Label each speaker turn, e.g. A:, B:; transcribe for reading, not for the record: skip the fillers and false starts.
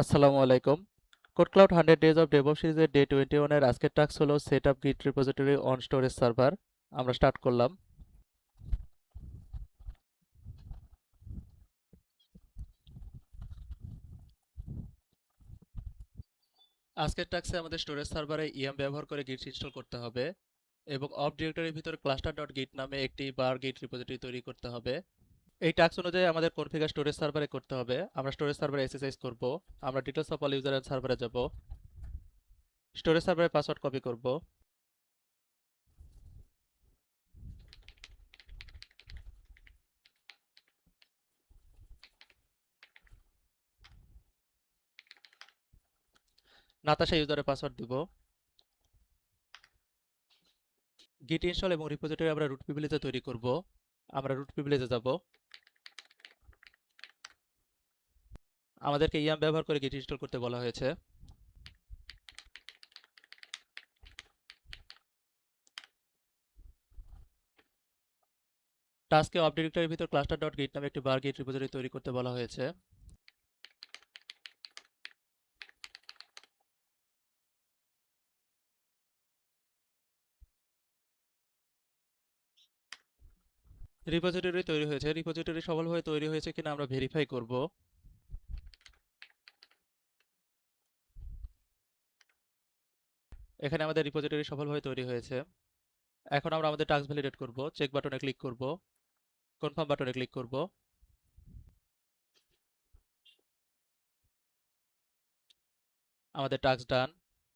A: আসসালামু আলাইকুম। Code cloud 100 days of DevOps সিরিজের ডে 21 এর আজকের টাস্ক হলো সেট আপ গিট রিপোজিটরি অন স্টোরেজ সার্ভার। আমরা স্টার্ট করলাম। আজকের টাস্কে আমাদের স্টোরেজ সার্ভারে ইএম ব্যবহার করে গিট ইনস্টল করতে হবে এবং অফ ডিরেক্টরির ভিতরে ক্লাস্টার ডট গিট নামে একটি বার গিট রিপোজিটরি তৈরি করতে হবে। এই টাস্ক অনুযায়ী আমাদের কনফিগার স্টোরেজ সার্ভারে করতে হবে। আমরা স্টোরেজ সার্ভারে এক্সারসাইজ করব। আমরা details of all user end সার্ভারে যাব। স্টোরেজ সার্ভারের পাসওয়ার্ড কপি করব। নাতাশা ইউজারের পাসওয়ার্ড দিব। গিট ইনস্টল এবং রিপোজিটরি আমরা রুট প্রিভিলেজে তৈরি করব। আমরা রুট প্রিভিলেজে যাব। আমাদেরকে ইয়াম ব্যবহার করে গিট ইনস্টল করতে বলা হয়েছে। টাস্কে অফ ডিরেক্টরির ভিতর ক্লাস্টার ডট গিট নামে একটি বার গিট রিপোজিটরি তৈরি করতে বলা হয়েছে। রিপোজিটরি তৈরি হয়েছে। রিপোজিটরি সফলভাবে তৈরি হয়েছে কিনা আমরা ভেরিফাই করব। এখানে আমাদের রিপোজিটরি সফলভাবে তৈরি হয়েছে। এখন আমরা আমাদের টাস্ক ভ্যালিডেট করব। চেক বাটনে ক্লিক করব। কনফার্ম বাটনে ক্লিক করব। আমাদের টাস্ক ডান।